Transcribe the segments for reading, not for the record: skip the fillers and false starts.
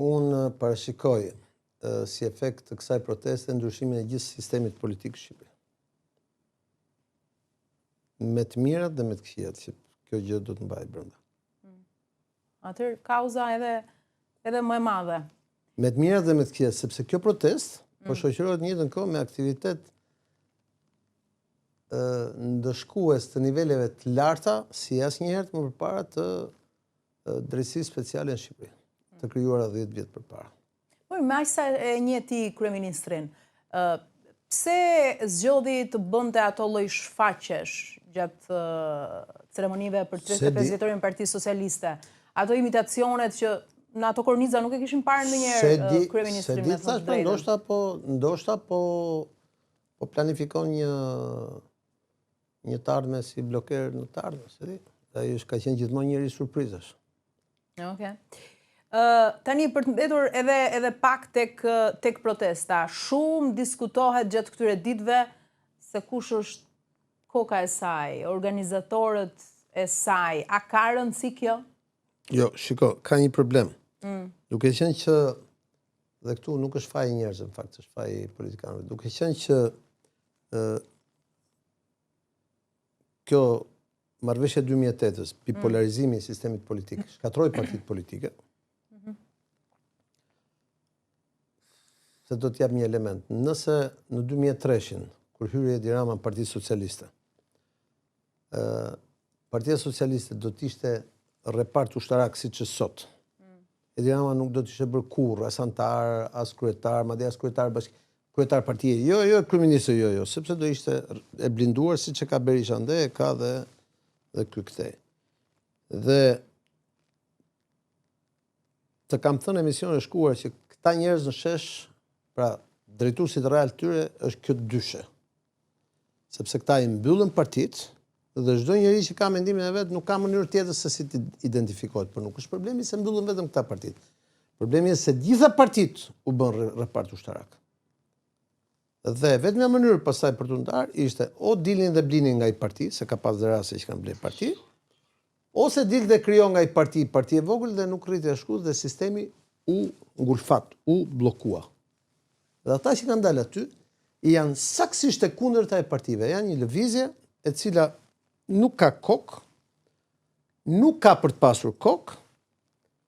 Unë parashikoj si efekt të kësaj proteste ndryshimin e gjithë sistemit politik shqiptar. Me të mirat dhe me të këqijat, që kjo gjë do të mbajë brenda. Atëherë kauza edhe më e madhe. Me të mirat dhe me të këqijat, sepse kjo protestë po shoqërohet në njëjtën kohë me aktivitet ndëshkues të niveleve të larta, si asnjëherë më përpara të drejtësisë speciale në Shqipëri, të krijuara 10 vjet përpara. Por me aq sa e njeh ti kryeministrin, pse zgjodhi të bënte ato lloj shfaqjesh gjatë ceremonive për 35 vjetorin e Partisë Socialiste? Ato imitacionet që në ato korniza nuk e kishim parë ndonjëherë kryeministrin me thënë drejtën. Ndoshta po planifikon një të ardhme si bloker në të ardhme, se di. Ai ka qenë gjithmonë njëri surprizash. Okej. Tani për të mbetur edhe pak tek protesta, shumë diskutohet gjatë këtyre ditëve se kush është koka e saj, organizatorët e saj. A ka rëndësi kjo? Jo, shiko, ka një problem. Duke qenë që, dhe këtu nuk është faji njerëzve, në fakt, është faji politikanëve. Duke qenë që kjo marrëveshja 2008-ës, bipolarizimi i sistemit politik, shkatroi partitë politike, se do t'jap një element. Nëse në 2003-shin, kur hyri Edi Rama në Partitë Socialiste, Partia Socialiste do t'ishte repart ushtarak siç është sot. Edi Rama nuk do t'ishte bërë kurrë, as antar, as kryetar, madje as kryetar partie. Jo, kryeministër, jo, sepse do ishte e blinduar siç e ka Berisha ande, e ka dhe ky kthej. Dhe të kam thënë emisione e shkuara që këta njerëz në shesh, pra drejtuesit real tyre është kjo dyshe. Sepse këta i mbyllën partitë dhe çdo njeri që ka mendimin e vet nuk ka mënyrë tjetër se si të identifikohet, por nuk është problemi se mbyllën vetëm këta partitë. Problemi është se gjitha partitë u bën repart ushtarak. Dhe vetmja mënyrë pastaj për të ndarë ishte o dilnin dhe blinin nga i parti, se ka pas dhe raste që kanë bler parti, ose dil dhe krijon nga i parti e vogël dhe nuk rriti shku dhe sistemi u ngulfat, u bllokua. Dhe ata që kanë dalë aty janë saktësisht e kundërta e partive, janë një lëvizje e cila nuk ka kokë, nuk ka për të pasur kokë,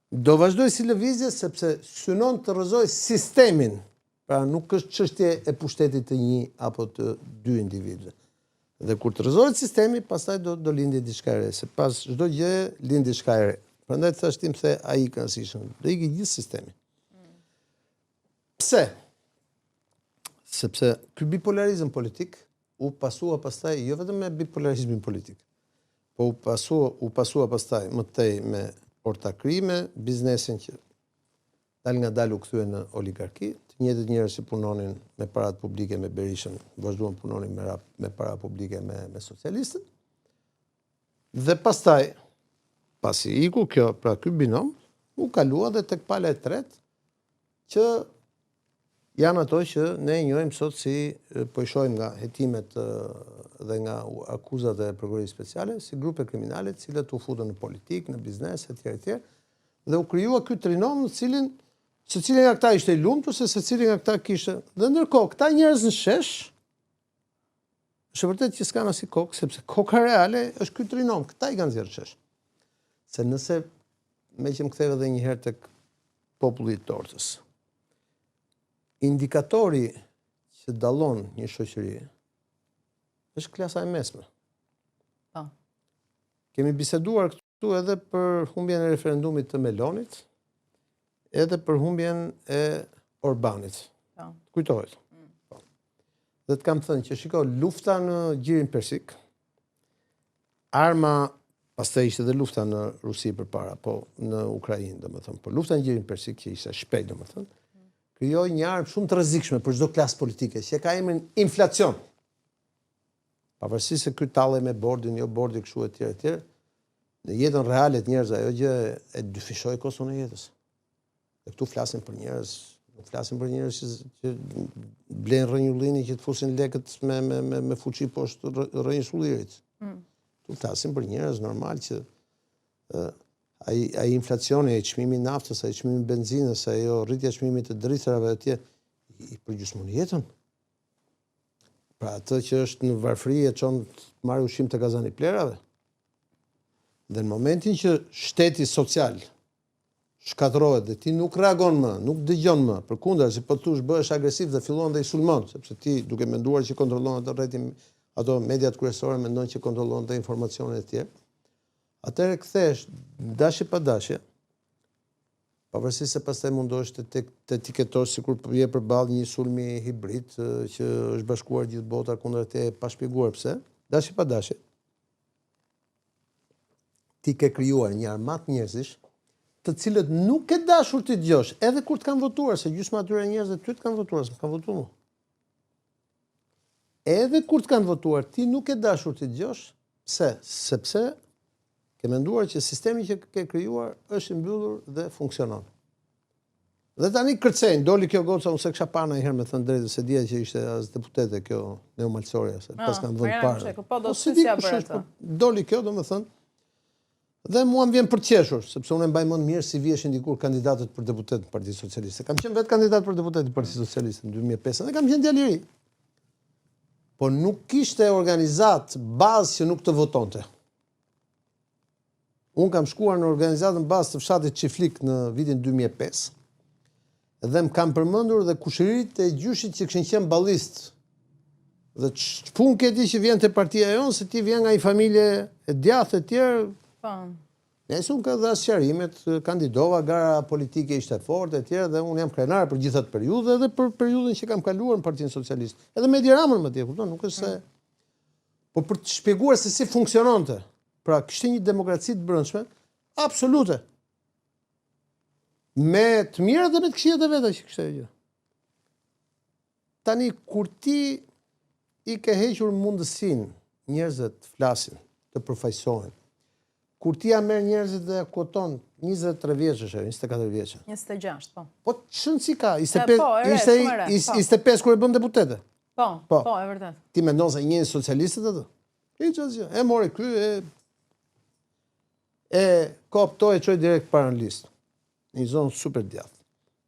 do vazhdoj si lëvizje sepse synon të rrëzoj sistemin. Pra nuk është çështje e pushtetit të një apo të dy individëve. Dhe kur të rrëzohet sistemi, pastaj do lindi diçka e re, se pas çdo gjë lind diçka e re. Prandaj thash tim se ai ka rëndësishëm, do ikë gjithë sistemi. Pse? Sepse ky bipolarizëm politik u pasua pastaj jo vetëm me bipolarizmin politik, po u pasua pastaj më tej me ortakri me biznesin që dal nga dal u kthye në oligarki. Të njëjtët njerëz që punonin me paratë publike me Berishën, vazhduan punonin me para publike me socialistët. Dhe pastaj, pasi iku kjo, pra ky binom, u kalua dhe tek pala e tretë, që janë ato që ne njohim sot si po i shohim nga hetimet dhe nga akuzat e prokurorisë speciale, si grupe kriminale të cilat u futën në politikë, në biznes etj. Dhe u krijua ky trinom në cilin secili nga këta ishte i lumtur, se secili nga këta kishte. Dhe ndërkohë, këta njerëz në shesh, është vërtet që s'kan asnjë kokë, sepse koka reale është ky trinom, këta i kanë nxjerrë shesh. Se nëse, me që më ktheve edhe një herë tek populli i tortës, indikatori që dallon një shoqëri është klasa e mesme. Kemi biseduar këtu edhe për humbjen e referendumit të Melonit, edhe për humbjen e Orbanit. Kujtohet. Dhe të kam thënë që shiko, lufta në Gjirin Persik, arma, pastaj ishte dhe lufta në Rusi përpara, po në Ukrainë, domethënë, por lufta në Gjirin Persik që ishte shpejt, domethënë, krijoi një armë shumë të rrezikshme për çdo klasë politike, që ka emrin inflacion. Pavarësisht se ky tallej me bordin, jo bordi kështu etj. Në jetën reale të njerëzve ajo gjë e dyfishoi koston e jetës. Dhe këtu flasim për njerëz, nuk flasim për njerëz që blen rrënjullini që të fusin lekët me fuqi poshtë rrënjësullirit. Tu flasim për njerëz normal që ai inflacioni, ai çmimi i naftës, ai çmimi i benzinës, ajo rritja e çmimit të drithërave etj, i përgjysmon jetën. Pra atë që është në varfëri e çon të marrë ushqim të kazani plerave. Dhe në momentin që shteti social shkatërrohet dhe ti nuk reagon më, nuk dëgjon më, përkundër si po thosh bëhesh agresiv dhe fillon dhe i sulmon, sepse ti duke menduar që kontrollon ato rrjetin, ato mediat kryesore mendon që kontrollon të informacionet e tjerë. Atëherë kthesh dashje pa dashje, pavarësisht se pastaj mundohesh të etiketosh sikur po je përballë një sulmi hibrid që është bashkuar gjithë bota kundër te pa shpjeguar pse, dashje pa dashje. Ti ke krijuar një armat njerëzish të cilët nuk ke dashur ti dëgjosh, edhe kur të kanë votuar, se gjysma atyre njerëzve ty të kanë votuar, s'm kanë votuar mua. Edhe kur të kanë votuar, ti nuk ke dashur ti dëgjosh, pse? Sepse ke menduar që sistemi që ke krijuar është i mbyllur dhe funksionon. Dhe tani kërcejnë, doli kjo goca, unë se kisha parë ndonjëherë me thënë drejtë, se dija që ishte as deputete kjo Neo Malsoria, se pas kanë vënë parë. Po do të thosja për atë. Doli kjo, domethënë, dhe mua më vjen për të qeshur, sepse unë mbaj mend mirë si vjeshin dikur kandidatët për deputet në Partinë Socialiste. Kam qenë vetë kandidat për deputet në Partinë Socialiste në 2005 dhe kam qenë djalë i ri. Po nuk kishte organizat bazë që nuk të votonte. Unë kam shkuar në organizatën bazë të fshatit Çiflik në vitin 2005 dhe më kam përmendur dhe kushëritë e gjyshit që kishin qenë ballist. Dhe ç'pun ke ti që vjen te partia jonë, se ti vjen nga një familje e djathtë e tjerë. Po. Nesër unë ka dhe asqarimet, kandidova, gara politike ishte forte e tjerë, dhe unë jam krenar për gjithat periudhe dhe për periudhën që kam kaluar në Partinë Socialiste. Edhe me Edi Ramën më tje, kupton, nuk është se... Po për të shpjeguar se si funksiononte, pra kishte një demokraci të brendshme, absolute. Me të mirë dhe me të këqijat e veta që kishte gjë. Tani, kur ti i ke hequr mundësinë njerëzve të flasin, të përfaqësohen, kur ti ja merr njerëzit dhe koton 23 vjeçësh, 24 vjeçë. 26, po. Po ç'rëndsi ka? 25 kur e bën deputete. Po, e vërtet. Ti mendon se njëjë socialistët atë? Hiç asgjë. E mori ky e koptoi e çoi direkt para në listë. Një zonë super djathtë,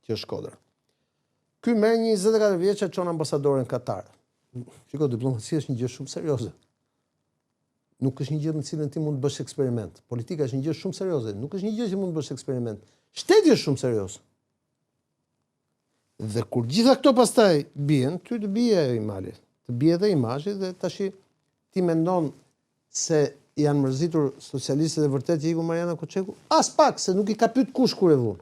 që është Shkodra. Ky merr një 24 vjeç e çon ambasadoren Katar. Shiko, diplomacia është një gjë shumë serioze. Nuk është një gjë në cilën ti mund të bësh eksperiment. Politika është një gjë shumë serioze, nuk është një gjë që mund të bësh eksperiment. Shteti është shumë serioz. Dhe kur gjitha këto pastaj bien, ty të bie imali, të bie edhe imazhi dhe tash ti mendon se janë mërzitur socialistët e vërtet që iku Mariana Koçeku? As pak, se nuk i ka pyet kush kur e vun.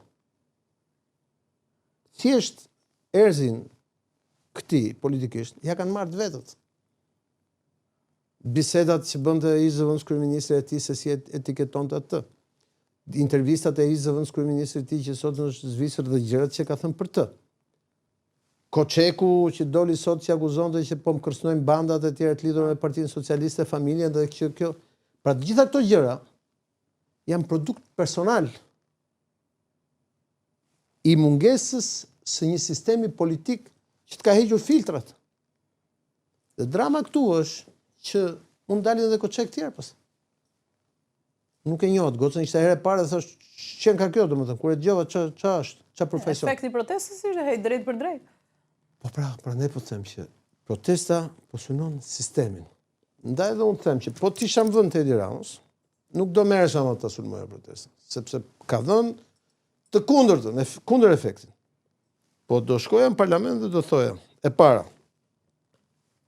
Thjesht erzin këtij politikisht ja kanë marrë vetët. Bisedat që bënte ish zëvendës kryeministri e tij se si etiketonte atë. Intervistat e ish zëvendës kryeministrit e tij që sot është zvisur dhe gjërat që ka thënë për të. Koçeku që doli sot që akuzonte që po më kërcënojnë bandat e tjera të lidhura me Partinë Socialiste, familjen dhe kjo. Pra të gjitha këto gjëra janë produkt personal i mungesës së një sistemi politik që të ka hequr filtrat. Dhe drama këtu është që mund dalin edhe Koçek tjerë pas. Nuk e njohët, gocën ishte herë e parë dhe thosh, qenë ka kjo, domethënë, kur e dëgjova ç'a është, ç'a profesion. Efekti protestës ishte hej drejt për drejt. Po pra ne po them që protesta po synon sistemin. Ndaj edhe unë them që po t'isha në vend të Edi Ramës, nuk do merresha më ta sulmoja protestën, sepse ka dhënë të kundërtën, kundër efektin. Po do shkoja në parlament dhe do thoja, e para,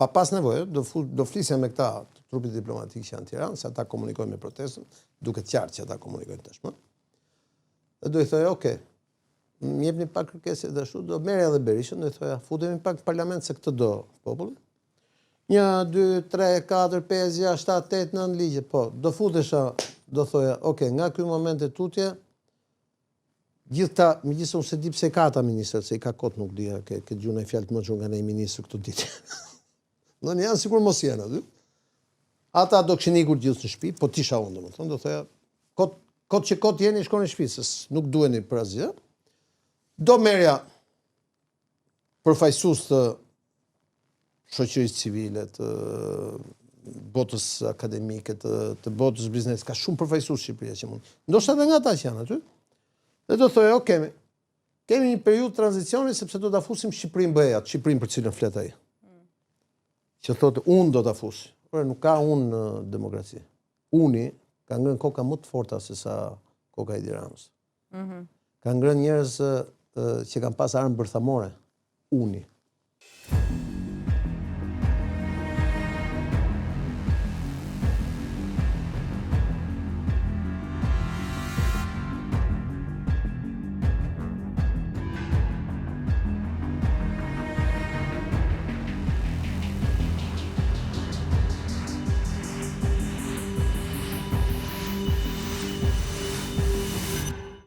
pa pas nevojë, do flisja me këta të trupit diplomatik që janë në Tiranë, se ata komunikojnë me protestën, duke qartë që ata komunikojnë tashmë. Dhe do i thoja, okay, më jepni pak kërkesë dhe ashtu, do merrja edhe Berishën, do i thoja, futemi pak në parlament se këtë do populli. 1, 2, 3, 4, 5, 6, 7, 8, 9 ligje, po, do futesha, do thoja, okay, nga ky moment e tutje, gjithta, megjithëse unë se di pse ka ata ministrat, se i ka kot nuk dia, ke gjuna e fjalë të mëçur nga ne ministër këto ditë. Në janë sikur mos janë aty. Ata do kishin ikur gjithë në shtëpi, po tisha unë domethënë, do thoja, kot që kot jeni shkoni në shtëpi, se nuk duheni për asgjë. Do merja përfaqësues të shoqërisë civile, të botës akademike, të botës biznes, ka shumë përfaqësues Shqipëria që mund. Ndoshta edhe nga ata që janë aty. Dhe do thojë, kemi një periudhë tranzicioni sepse do ta fusim Shqipërinë BE, atë Shqipërinë për cilën flet ai. Që thotë unë do ta fus. Por nuk ka unë në demokraci. Uni ka ngrënë koka më të forta se sa koka e Tiranës. Ka ngrënë njerëz që kanë pas armë bërthamore. Uni.